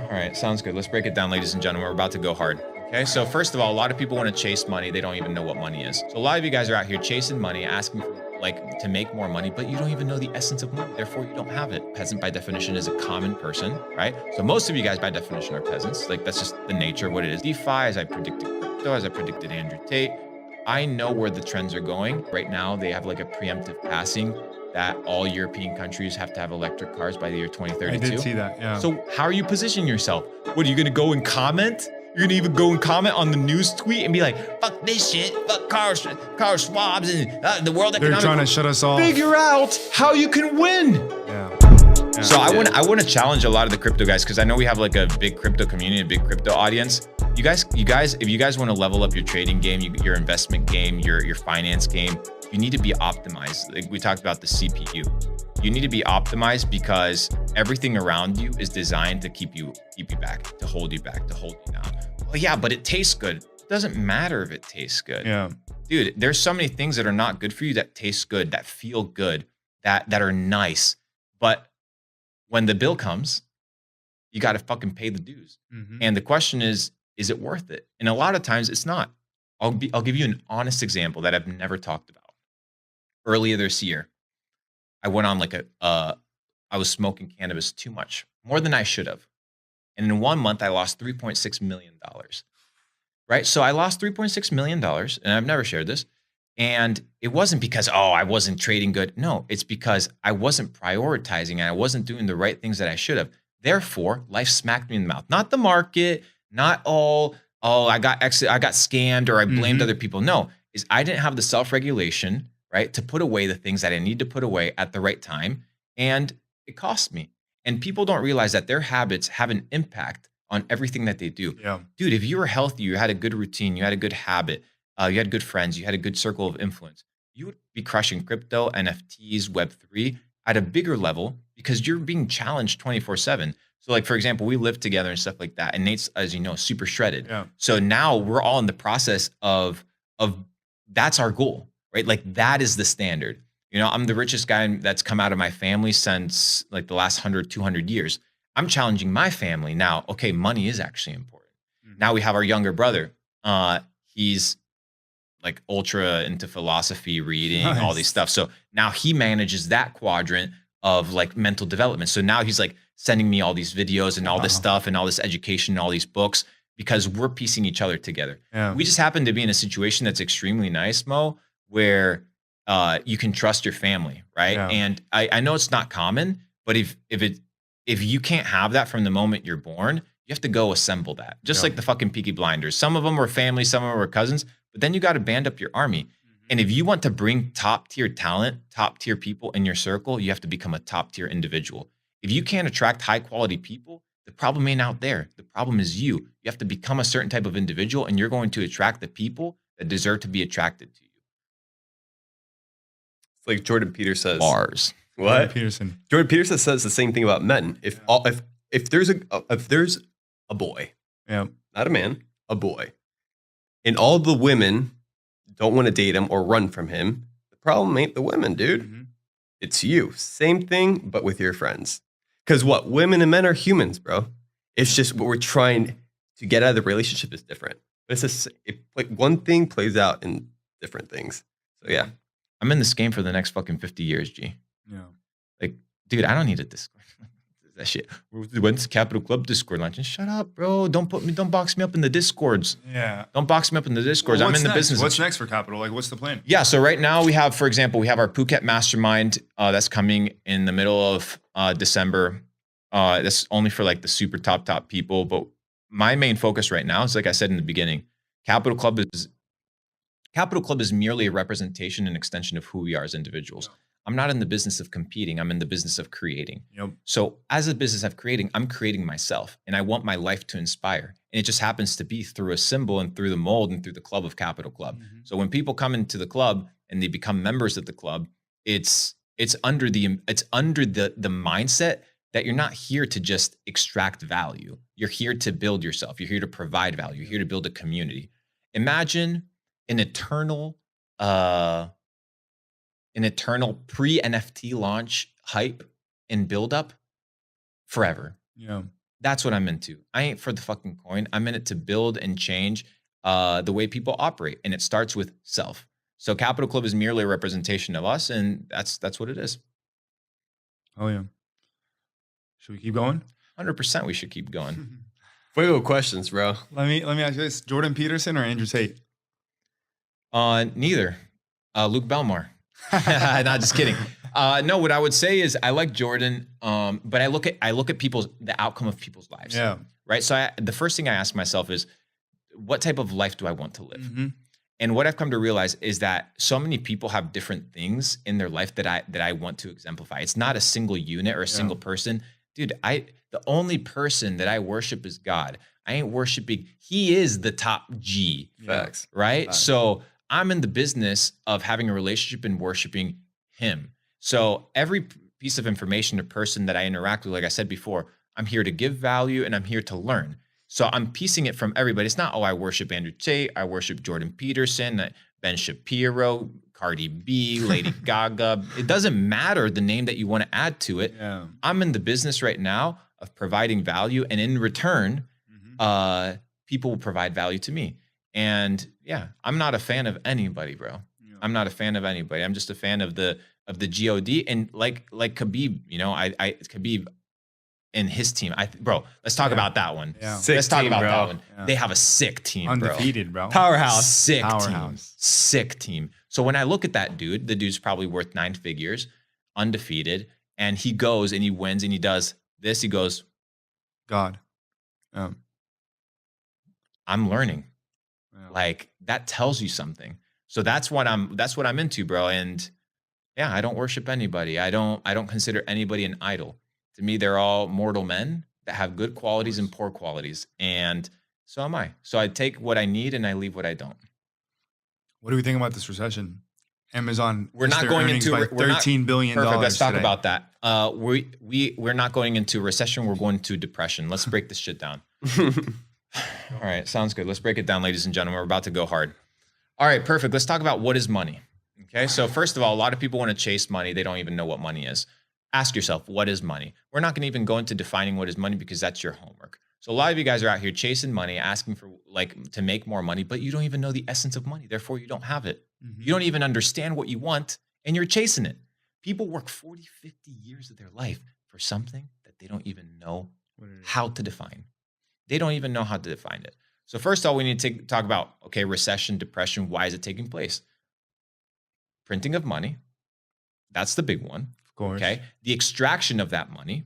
All right, sounds good. Let's break it down, ladies and gentlemen. We're about to go hard. Okay, so first of all, a lot of people want to chase money. They don't even know what money is. So a lot of you guys are out here chasing money, asking for like to make more money, but you don't even know the essence of money. Therefore, you don't have it. Peasant by definition is a common person, right? So most of you guys by definition are peasants. Like that's just the nature of what it is. DeFi, as I predicted crypto, as I predicted Andrew Tate. I know where the trends are going. Right now, they have like a preemptive passing that all European countries have to have electric cars by the year I 2032. did see that. Yeah. So how are you positioning yourself? What are you gonna go and comment? You're gonna even go and comment on the news tweet and be like, "Fuck this shit, fuck car swabs and the World Economic." They're trying to shut us off. Figure out how you can win. Yeah. So I want to challenge a lot of the crypto guys because I know we have like a big crypto community, a big crypto audience. You guys, if you guys want to level up your trading game, your investment game, your finance game, you need to be optimized. Like we talked about the CPU. You need to be optimized because everything around you is designed to keep you back, to hold you back, to hold you down. Well, yeah, but it tastes good. It doesn't matter if it tastes good. Yeah. Dude, there's so many things that are not good for you that taste good, that feel good, that are nice. But when the bill comes, you got to fucking pay the dues. Mm-hmm. And the question is it worth it? And a lot of times it's not. I'll give you an honest example that I've never talked about. Earlier this year, I went on like I was smoking cannabis too much, more than I should have. And in 1 month, I lost $3.6 million. Right? So I lost $3.6 million, and I've never shared this. And it wasn't because, I wasn't trading good. No, it's because I wasn't prioritizing and I wasn't doing the right things that I should have. Therefore, life smacked me in the mouth. Not the market, not I got scammed or I blamed other people. No, is I didn't have the self-regulation, right, to put away the things that I need to put away at the right time. And it cost me. And people don't realize that their habits have an impact on everything that they do. Yeah. Dude, if you were healthy, you had a good routine, you had a good habit, you had good friends, you had a good circle of influence, you would be crushing crypto, NFTs, Web3 at a bigger level because you're being challenged 24/7. So like, for example, we live together and stuff like that. And Nate's, as you know, super shredded. Yeah. So now we're all in the process of that's our goal, right? Like that is the standard. You know, I'm the richest guy that's come out of my family since like the last 100, 200 years. I'm challenging my family now. Okay, money is actually important. Mm-hmm. Now we have our younger brother. He's like ultra into philosophy, reading, all these stuff. So now he manages that quadrant of like mental development. So now he's like sending me all these videos and all this stuff and all this education and all these books because we're piecing each other together. Yeah. We just happen to be in a situation that's extremely nice, Mo, where you can trust your family, right? Yeah. And I know it's not common, but if you can't have that from the moment you're born, you have to go assemble that. Just like the fucking Peaky Blinders. Some of them were family, some of them were cousins, but then you got to band up your army. Mm-hmm. And if you want to bring top tier talent, top tier people in your circle, you have to become a top tier individual. If you can't attract high quality people, the problem ain't out there. The problem is you. You have to become a certain type of individual and you're going to attract the people that deserve to be attracted to you. It's like Jordan Peterson says. Bars. What? Jordan Peterson says the same thing about men. If there's a boy, yeah, not a man, a boy, and all the women don't want to date him or run from him, the problem ain't the women, dude. Mm-hmm. It's you. Same thing, but with your friends. Because what? Women and men are humans, bro. It's just what we're trying to get out of the relationship is different. But it's just like one thing plays out in different things. So yeah. I'm in this game for the next fucking 50 years, G. Yeah. Like, dude, I don't need a Discord. That shit. When's the Capital Club Discord launch? Shut up, bro. Don't box me up in the Discords. Yeah. Don't box me up in the Discords. Well, I'm in the business. What's next for Capital? Like, what's the plan? Yeah. So right now we have, for example, we have our Phuket Mastermind that's coming in the middle of December. That's only for like the super top people. But my main focus right now is, like I said in the beginning, Capital Club is merely a representation and extension of who we are as individuals. Yeah. I'm not in the business of competing. I'm in the business of creating. Yep. So as a business of creating, I'm creating myself and I want my life to inspire. And it just happens to be through a symbol and through the mold and through the club of Capital Club. Mm-hmm. So when people come into the club and they become members of the club, it's under the mindset that you're not here to just extract value. You're here to build yourself. You're here to provide value. You're here to build a community. Imagine an eternal pre-NFT launch hype and build up forever. Yeah. That's what I'm into. I ain't for the fucking coin. I'm in it to build and change the way people operate, and it starts with self. So Capital Club is merely a representation of us, and that's what it is. Oh yeah. Should we keep going? 100% we should keep going. Fuego questions, bro. Let me ask you this: Jordan Peterson or Andrew Tate? Neither. Luke Belmar. Not just kidding. No, what I would say is I like Jordan, but I look at the outcome of people's lives. Yeah. Right. So the first thing I ask myself is, what type of life do I want to live? Mm-hmm. And what I've come to realize is that so many people have different things in their life that I want to exemplify. It's not a single unit or a single person. Dude, the only person that I worship is God. I ain't worshiping. He is the top G. Facts. Right? Facts. So I'm in the business of having a relationship and worshiping him. So every piece of information or person that I interact with, like I said before, I'm here to give value and I'm here to learn. So I'm piecing it from everybody. It's not, I worship Andrew Tate, I worship Jordan Peterson, Ben Shapiro, Cardi B, Lady Gaga. It doesn't matter the name that you want to add to it. Yeah. I'm in the business right now of providing value, and in return, people will provide value to me. And yeah, I'm not a fan of anybody, bro. Yeah. I'm not a fan of anybody. I'm just a fan of the GOD, and like Khabib, Khabib and his team. Bro, let's talk about that one. Yeah. Let's talk team, about bro. that one. Yeah. They have a sick team, Undefeated, bro. Powerhouse. Sick team. Powerhouse. Sick team. So when I look at that dude, the dude's probably worth 9 figures, undefeated, and he goes and he wins and he does this. He goes, God. I'm learning. Yeah. Like, that tells you something. So that's what I'm into, bro. And yeah, I don't worship anybody. I don't consider anybody an idol. To me, they're all mortal men that have good qualities and poor qualities. And so am I. So I take what I need and I leave what I don't. What do we think about this recession? Amazon. We're not their going earnings into by $13 billion. Perfect. Let's talk today. about that. We're not going into recession. We're going to depression. Let's break this shit down. All right, sounds good. Let's break it down, ladies and gentlemen. We're about to go hard. All right, perfect. Let's talk about what is money. Okay, so first of all, a lot of people want to chase money. They don't even know what money is. Ask yourself, what is money? We're not going to even go into defining what is money because that's your homework. So a lot of you guys are out here chasing money, asking for to make more money, but you don't even know the essence of money. Therefore, you don't have it. Mm-hmm. You don't even understand what you want, and you're chasing it. People work 40, 50 years of their life for something that they don't even know how to define. They don't even know how to define it. So first of all, we need to talk about, okay, recession, depression, why is it taking place? Printing of money. That's the big one. Of course. Okay. The extraction of that money.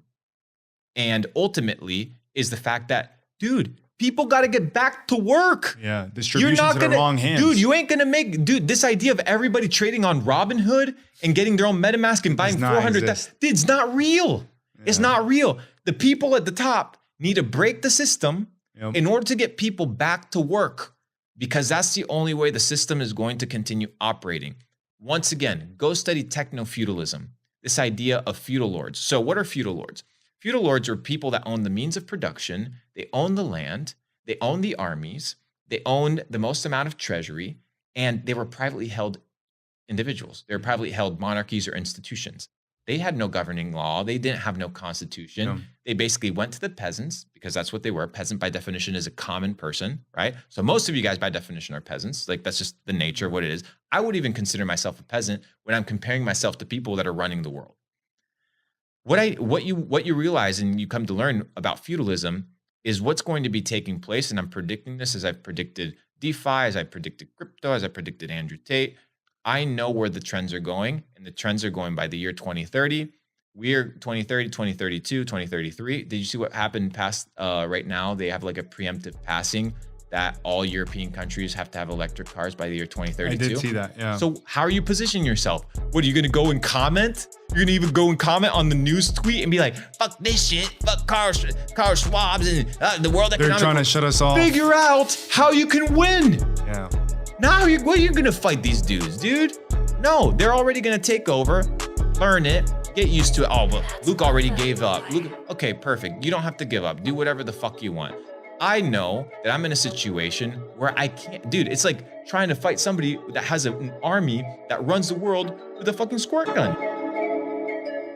And ultimately is the fact that, dude, people got to get back to work. Yeah. Distribution to the wrong hands. Dude, you ain't going to make, this idea of everybody trading on Robinhood and getting their own MetaMask and buying 400,000. It's not real. Yeah. It's not real. The people at the top need to break the system in order to get people back to work, because that's the only way the system is going to continue operating. Once again, go study techno-feudalism, this idea of feudal lords. So what are feudal lords? Feudal lords are people that own the means of production, they own the land, they own the armies, they own the most amount of treasury, and they were privately held individuals. They were privately held monarchies or institutions. They had no governing law. They didn't have no constitution. No. They basically went to the peasants, because that's what they were. Peasant by definition is a common person, right? So most of you guys by definition are peasants. Like, that's just the nature of what it is. I would even consider myself a peasant when I'm comparing myself to people that are running the world. What you realize and you come to learn about feudalism is what's going to be taking place. And I'm predicting this as I've predicted DeFi, as I predicted crypto, as I predicted Andrew Tate. I know where the trends are going, and the trends are going by the year 2030. We're 2030, 2032, 2033. Did you see what happened past right now? They have like a preemptive passing that all European countries have to have electric cars by the year 2032. I did see that, yeah. So how are you positioning yourself? What, are you going to go and comment? You're going to even go and comment on the news tweet and be like, fuck this shit, fuck car swabs and the World Economic. They're trying to shut us off. Figure out how you can win. Yeah. Now, what are you going to fight these dudes, dude? No, they're already going to take over, learn it, get used to it. Oh, well, Luke already gave up. Luke, okay, perfect. You don't have to give up. Do whatever the fuck you want. I know that I'm in a situation where I can't, dude, it's like trying to fight somebody that has an army that runs the world with a fucking squirt gun.